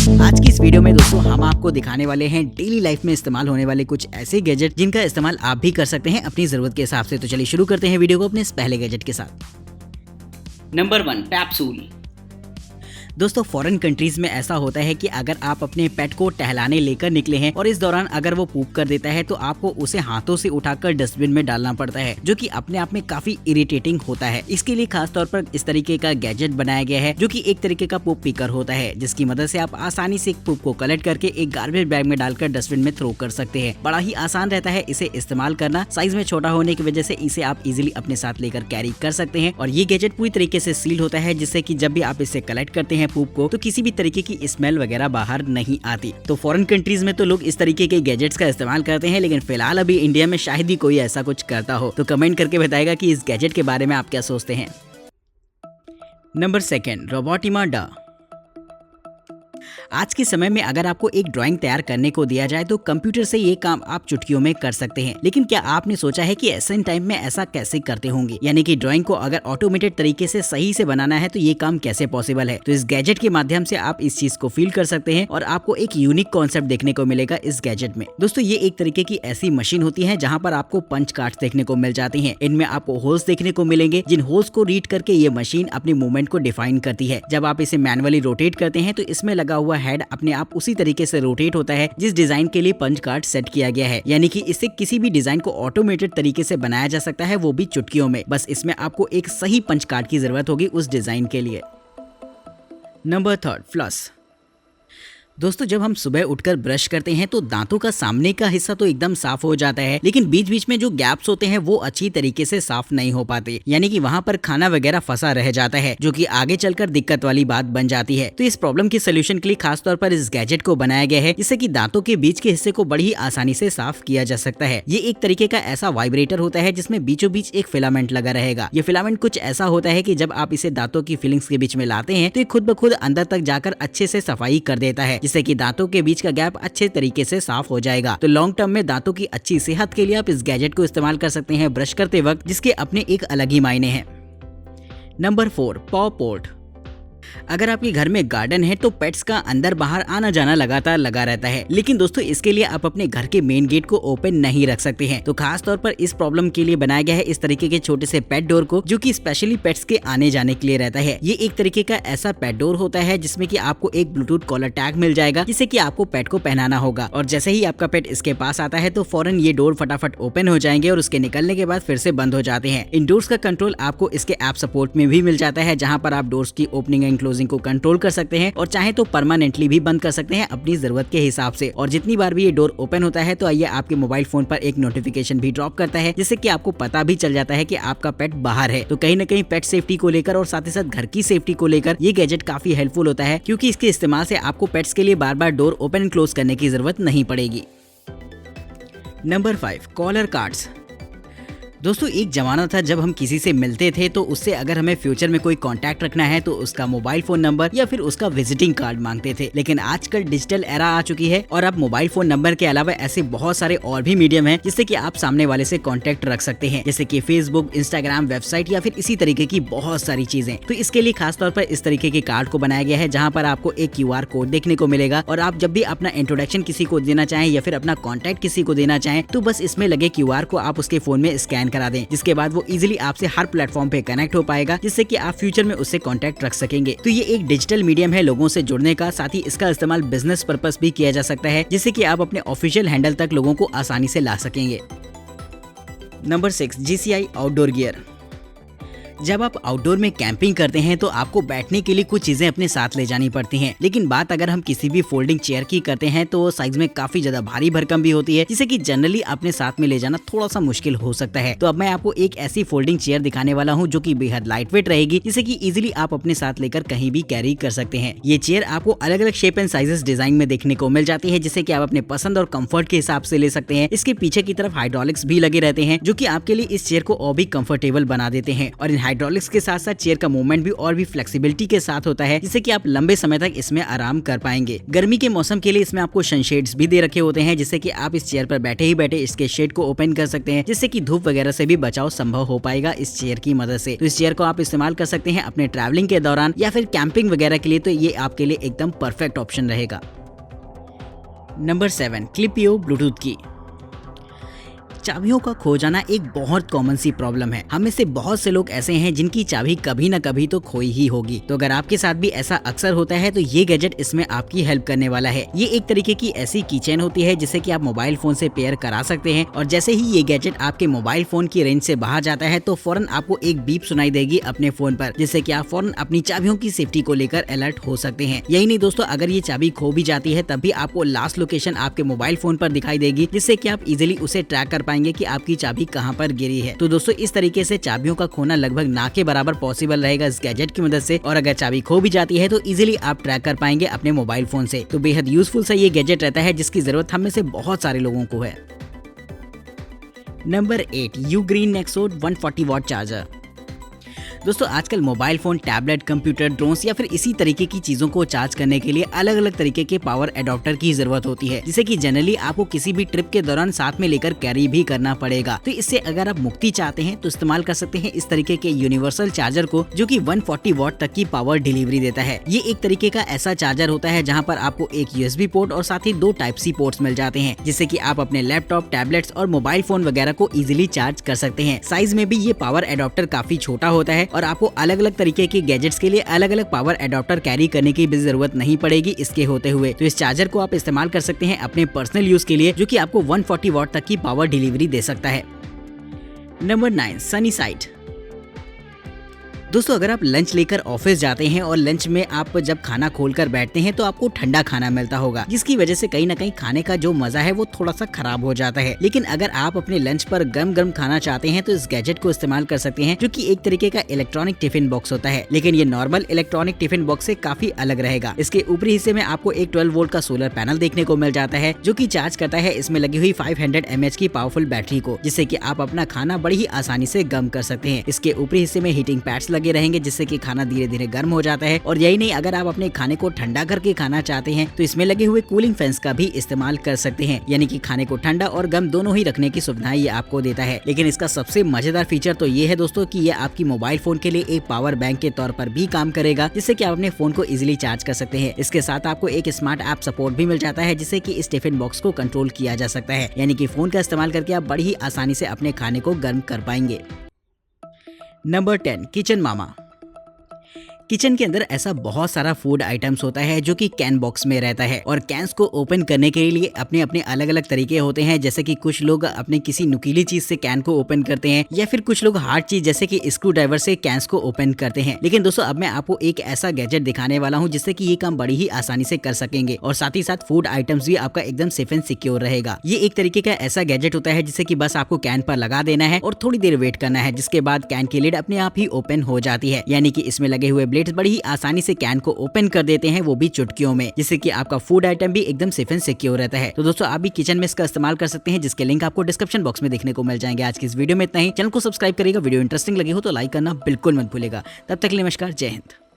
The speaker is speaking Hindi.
आज की इस वीडियो में दोस्तों हम आपको दिखाने वाले हैं डेली लाइफ में इस्तेमाल होने वाले कुछ ऐसे गैजेट जिनका इस्तेमाल आप भी कर सकते हैं अपनी जरूरत के हिसाब से। तो चलिए शुरू करते हैं वीडियो को अपने इस पहले गैजेट के साथ। नंबर 1 पैप्सूल। दोस्तों फॉरेन कंट्रीज में ऐसा होता है कि अगर आप अपने पेट को टहलाने लेकर निकले हैं और इस दौरान अगर वो पूप कर देता है तो आपको उसे हाथों से उठाकर डस्टबिन में डालना पड़ता है, जो कि अपने आप में काफी इरिटेटिंग होता है। इसके लिए खास तौर पर इस तरीके का गैजेट बनाया गया है जो कि एक तरीके का पूप पिकर होता है, जिसकी मदद से आप आसानी से पूप को कलेक्ट करके एक गार्बेज बैग में डालकर डस्टबिन में थ्रो कर सकते हैं। बड़ा ही आसान रहता है इसे इस्तेमाल करना। साइज में छोटा होने की वजह से इसे आप इजिली अपने साथ लेकर कैरी कर सकते हैं और ये गैजेट पूरी तरीके से सील होता है, जिससे कि जब भी आप इसे कलेक्ट करते हैं पूप को तो किसी भी तरीके की स्मेल वगैरह बाहर नहीं आती। तो फॉरेन कंट्रीज में तो लोग इस तरीके के गैजेट्स का इस्तेमाल करते हैं, लेकिन फिलहाल अभी इंडिया में शायद ही कोई ऐसा कुछ करता हो। तो कमेंट करके बताएगा कि इस गैजेट के बारे में आप क्या सोचते हैं। नंबर 2 रोबोटिमा डा। आज के समय में अगर आपको एक ड्राइंग तैयार करने को दिया जाए तो कंप्यूटर से ये काम आप चुटकियों में कर सकते हैं, लेकिन क्या आपने सोचा है कि ऐसे टाइम में ऐसा कैसे करते होंगे, यानी कि ड्राइंग को अगर ऑटोमेटेड तरीके से सही से बनाना है तो ये काम कैसे पॉसिबल है। तो इस गैजेट के माध्यम से आप इस चीज को फील कर सकते हैं और आपको एक यूनिक कॉन्सेप्ट देखने को मिलेगा इस गैजेट में। दोस्तों ये एक तरीके की ऐसी मशीन होती है जहाँ पर आपको पंच कार्ड्स देखने को मिल जाती है। इनमें आपको होल्स देखने को मिलेंगे, जिन होल्स को रीड करके ये मशीन अपनी मूवमेंट को डिफाइन करती है। जब आप इसे मैनुअली रोटेट करते हैं तो इसमें लगा हुआ हेड अपने आप उसी तरीके से रोटेट होता है जिस डिजाइन के लिए पंच कार्ड सेट किया गया है, यानी कि इससे किसी भी डिजाइन को ऑटोमेटेड तरीके से बनाया जा सकता है, वो भी चुटकियों में। बस इसमें आपको एक सही पंच कार्ड की जरूरत होगी उस डिजाइन के लिए। Number 3 floss. दोस्तों जब हम सुबह उठकर ब्रश करते हैं तो दांतों का सामने का हिस्सा तो एकदम साफ हो जाता है, लेकिन बीच बीच में जो गैप्स होते हैं वो अच्छी तरीके से साफ नहीं हो पाते, यानी कि वहां पर खाना वगैरह फंसा रह जाता है, जो कि आगे चलकर दिक्कत वाली बात बन जाती है। तो इस प्रॉब्लम के सोल्यूशन के लिए खास तौर पर इस गैजेट को बनाया गया है, जिससे कि दांतों के बीच के हिस्से को बड़ी ही आसानी से साफ किया जा सकता है। ये एक तरीके का ऐसा वाइब्रेटर होता है जिसमें बीचों बीच एक फिलामेंट लगा रहेगा। ये फिलामेंट कुछ ऐसा होता है कि जब आप इसे दांतों की फिलिंग्स के बीच में लाते हैं तो ये खुद ब खुद अंदर तक जाकर अच्छे से सफाई कर देता है, जिससे कि दांतों के बीच का गैप अच्छे तरीके से साफ हो जाएगा। तो लॉन्ग टर्म में दांतों की अच्छी सेहत के लिए आप इस गैजेट को इस्तेमाल कर सकते हैं ब्रश करते वक्त, जिसके अपने एक अलग ही मायने हैं। नंबर 4 पॉ पोर्ट। अगर आपके घर में गार्डन है तो पेट्स का अंदर बाहर आना जाना लगातार लगा रहता है, लेकिन दोस्तों इसके लिए आप अपने घर के मेन गेट को ओपन नहीं रख सकते हैं। तो खास तौर पर इस प्रॉब्लम के लिए बनाया गया है इस तरीके के छोटे से पेट डोर को, जो कि स्पेशली पेट्स के आने जाने के लिए रहता है। ये एक तरीके का ऐसा पेट डोर होता है जिसमें कि आपको एक ब्लूटूथ कॉलर टैग मिल जाएगा, जिससे कि आपको पेट को पहनाना होगा, और जैसे ही आपका पेट इसके पास आता है तो फौरन ये डोर फटाफट ओपन हो जाएंगे और उसके निकलने के बाद फिर से बंद हो जाते हैं। इन डोर्स का कंट्रोल आपको इसके ऐप सपोर्ट में भी मिल जाता है, जहाँ पर आप डोर्स की ओपनिंग एंड क्लोजिंग को कंट्रोल कर सकते हैं और चाहे तो परमानेंटली भी बंद कर सकते हैं अपनी जरूरत के हिसाब से। और जितनी बार भी ये डोर ओपन होता है तो ये आपके मोबाइल फोन पर एक नोटिफिकेशन भी ड्रॉप करता है, जिससे कि आपको पता भी चल जाता है कि आपका पेट बाहर है। तो कहीं ना कहीं पेट सेफ्टी को लेकर और साथ ही साथ घर की सेफ्टी को लेकर ये गैजेट काफी हेल्पफुल होता है, क्योंकि इसके इस्तेमाल से आपको पेट्स के लिए बार बार डोर ओपन एंड क्लोज करने की जरूरत नहीं पड़ेगी। Number 5 collar cards. दोस्तों एक जमाना था जब हम किसी से मिलते थे तो उससे अगर हमें फ्यूचर में कोई कांटेक्ट रखना है तो उसका मोबाइल फोन नंबर या फिर उसका विजिटिंग कार्ड मांगते थे, लेकिन आजकल डिजिटल एरा आ चुकी है और अब मोबाइल फोन नंबर के अलावा ऐसे बहुत सारे और भी मीडियम हैं जिससे कि आप सामने वाले से कांटेक्ट रख सकते हैं, जैसे कि फेसबुक, इंस्टाग्राम, वेबसाइट या फिर इसी तरीके की बहुत सारी चीजें। तो इसके लिए खास तौर पर इस तरीके के कार्ड को बनाया गया है, जहाँ पर आपको एक QR कोड देखने को मिलेगा और आप जब भी अपना इंट्रोडक्शन किसी को देना चाहें या फिर अपना कॉन्टैक्ट किसी को देना चाहें तो बस इसमें लगे QR को आप उसके फोन में स्कैन करा दें, जिसके बाद वो इजीली आपसे हर प्लेटफॉर्म पे कनेक्ट हो पाएगा, जिससे कि आप फ्यूचर में उससे कांटेक्ट रख सकेंगे। तो ये एक डिजिटल मीडियम है लोगों से जुड़ने का, साथ ही इसका इस्तेमाल बिजनेस पर्पस भी किया जा सकता है, जिससे कि आप अपने ऑफिशियल हैंडल तक लोगों को आसानी से ला सकेंगे। Number 6 GCI outdoor gear. जब आप आउटडोर में कैंपिंग करते हैं तो आपको बैठने के लिए कुछ चीजें अपने साथ ले जानी पड़ती हैं, लेकिन बात अगर हम किसी भी फोल्डिंग चेयर की करते हैं तो वो साइज में काफी ज्यादा भारी भरकम भी होती है, जिसे कि जनरली अपने साथ में ले जाना थोड़ा सा मुश्किल हो सकता है। तो अब मैं आपको एक ऐसी फोल्डिंग चेयर दिखाने वाला हूँ जो कि बेहद लाइट वेट रहेगी, जिसे कि इजीली आप अपने साथ लेकर कहीं भी कैरी कर सकते हैं। ये चेयर आपको अलग अलग शेप एंड साइजेस डिजाइन में देखने को मिल जाती है, जिसे कि आप अपने पसंद और कंफर्ट के हिसाब से ले सकते हैं। इसके पीछे की तरफ हाइड्रोलिक्स भी लगे रहते हैं, जो कि आपके लिए इस चेयर को और भी कंफर्टेबल बना देते हैं, और इन हाइड्रोलिक्स के साथ साथ चेयर का मूवमेंट भी और भी फ्लेक्सिबिलिटी के साथ होता है, जिससे कि आप लंबे समय तक इसमें आराम कर पाएंगे। गर्मी के मौसम के लिए इसमें आपको सनशेड्स भी दे रखे होते हैं, जिससे कि आप इस चेयर पर बैठे ही बैठे इसके शेड को ओपन कर सकते हैं, जिससे कि धूप वगैरह से भी बचाव संभव हो पाएगा इस चेयर की मदद से। तो इस चेयर को आप इस्तेमाल कर सकते हैं अपने ट्रैवलिंग के दौरान या फिर कैंपिंग वगैरह के लिए, तो ये आपके लिए एकदम परफेक्ट ऑप्शन रहेगा। नंबर 7, क्लिपियो ब्लूटूथ की। चाबियों का खो जाना एक बहुत कॉमन सी प्रॉब्लम है। हम में से बहुत से लोग ऐसे हैं जिनकी चाबी कभी ना कभी तो खोई ही होगी। तो अगर आपके साथ भी ऐसा अक्सर होता है तो ये गैजेट इसमें आपकी हेल्प करने वाला है। ये एक तरीके की ऐसी कीचेन होती है जिसे कि आप मोबाइल फोन से पेयर करा सकते हैं, और जैसे ही ये गैजेट आपके मोबाइल फोन की रेंज से बाहर जाता है तो फौरन आपको एक बीप सुनाई देगी अपने फोन पर, जिससे कि आप फौरन अपनी चाबियों की सेफ्टी को लेकर अलर्ट हो सकते हैं। यही नहीं दोस्तों, अगर ये चाबी खो भी जाती है तब भी आपको लास्ट लोकेशन आपके मोबाइल फोन पर दिखाई देगी, जिससे कि आप इजिली उसे ट्रैक कर पाएंगे कि आपकी चाबी कहां पर गिरी है। तो दोस्तों इस तरीके से चाबियों का खोना लगभग ना के बराबर पॉसिबल रहेगा इस गैजेट की मदद से, और अगर चाबी खो भी जाती है तो इजीली आप ट्रैक कर पाएंगे अपने मोबाइल फोन से। तो बेहद यूजफुल सा ये गैजेट रहता है जिसकी जरूरत हम में से बहुत सारे लोगों को है। Number 8, Ugreen Nexo 140 watt charger. दोस्तों आजकल mobile phone, tablet, computer, drones या फिर इसी तरीके की चीजों को चार्ज करने के लिए अलग अलग तरीके के पावर एडाप्टर की जरूरत होती है, जिसे कि जनरली आपको किसी भी ट्रिप के दौरान साथ में लेकर कैरी भी करना पड़ेगा। तो इससे अगर आप मुक्ति चाहते हैं तो इस्तेमाल कर सकते हैं इस तरीके के यूनिवर्सल चार्जर को, जो कि 140 वॉट तक की पावर डिलीवरी देता है। ये एक तरीके का ऐसा चार्जर होता है जहाँ पर आपको एक USB पोर्ट और साथ ही 2 Type-C पोर्ट्स मिल जाते हैं, जिससे कि आप अपने लैपटॉप, टैबलेट्स और मोबाइल फोन वगैरह को इजिली चार्ज कर सकते हैं। साइज में भी ये पावर एडाप्टर काफी छोटा होता है और आपको अलग अलग तरीके के गैजेट्स के लिए अलग अलग पावर एडाप्टर कैरी करने की भी जरूरत नहीं पड़ेगी इसके होते हुए। तो इस चार्जर को आप इस्तेमाल कर सकते हैं अपने पर्सनल यूज के लिए, जो कि आपको 140 वॉट तक की पावर डिलीवरी दे सकता है। Number 9, sunny side. दोस्तों अगर आप लंच लेकर ऑफिस जाते हैं और लंच में आप जब खाना खोलकर बैठते हैं तो आपको ठंडा खाना मिलता होगा, जिसकी वजह से कहीं ना कहीं खाने का जो मजा है वो थोड़ा सा खराब हो जाता है। लेकिन अगर आप अपने लंच पर गर्म गर्म खाना चाहते हैं तो इस गैजेट को इस्तेमाल कर सकते हैं, जो कि एक तरीके का इलेक्ट्रॉनिक टिफिन बॉक्स होता है, लेकिन ये नॉर्मल इलेक्ट्रॉनिक टिफिन बॉक्स से काफी अलग रहेगा। इसके ऊपरी हिस्से में आपको एक 12 वोल्ट का सोलर पैनल देखने को मिल जाता है, जो कि चार्ज करता है इसमें लगी हुई 500 mAh की पावरफुल बैटरी को, जिससे कि आप अपना खाना बड़ी ही आसानी से गर्म कर सकते हैं। इसके ऊपरी हिस्से में हीटिंग पैड्स लगे रहेंगे, जिससे कि खाना धीरे धीरे गर्म हो जाता है। और यही नहीं, अगर आप अपने खाने को ठंडा करके खाना चाहते हैं तो इसमें लगे हुए कूलिंग फैंस का भी इस्तेमाल कर सकते हैं, यानी कि खाने को ठंडा और गर्म दोनों ही रखने की सुविधा ये आपको देता है। लेकिन इसका सबसे मजेदार फीचर तो ये है दोस्तों कि ये आपकी मोबाइल फोन के लिए एक पावर बैंक के तौर पर भी काम करेगा, जिससे कि आप अपने फोन को इजिली चार्ज कर सकते हैं। इसके साथ आपको एक स्मार्ट ऐप सपोर्ट भी मिल जाता है, जिससे कि इस टिफिन बॉक्स को कंट्रोल किया जा सकता है, यानी कि फोन का इस्तेमाल करके आप बड़ी ही आसानी से अपने खाने को गर्म कर पाएंगे। नंबर 10, किचन मामा। किचन के अंदर ऐसा बहुत सारा फूड आइटम्स होता है जो कि कैन बॉक्स में रहता है, और कैंस को ओपन करने के लिए अपने अपने अलग अलग तरीके होते हैं। जैसे कि कुछ लोग अपने किसी नुकीली चीज से कैन को ओपन करते हैं, या फिर कुछ लोग हार्ड चीज जैसे कि स्क्रू ड्राइवर से कैंस को ओपन करते हैं। लेकिन दोस्तों अब मैं आपको एक ऐसा गैजेट दिखाने वाला हूँ जिससे कि ये काम बड़ी ही आसानी से कर सकेंगे, और साथ ही साथ फूड आइटम्स भी आपका एकदम सेफ एंड सिक्योर रहेगा। ये एक तरीके का ऐसा गैजेट होता है जिससे कि बस आपको कैन पर लगा देना है और थोड़ी देर वेट करना है, जिसके बाद कैन की लिड अपने आप ही ओपन हो जाती है, यानी कि इसमें लगे हुए ब्लेड्स बड़ी ही आसानी से कैन को ओपन कर देते हैं, वो भी चुटकियों में, जिससे कि आपका फूड आइटम भी एकदम सेफ एंड सिक्योर रहता है। तो दोस्तों आप भी किचन में इसका इस्तेमाल कर सकते हैं, जिसके लिंक आपको डिस्क्रिप्शन बॉक्स में देखने को मिल जाएंगे। आज की इस वीडियो में इतना ही। चैनल को सब्सक्राइब करिएगा, वीडियो इंटरेस्टिंग लगी हो तो लाइक करना बिल्कुल मत भूलेगा। तब तक के लिए नमस्कार, जय हिंद।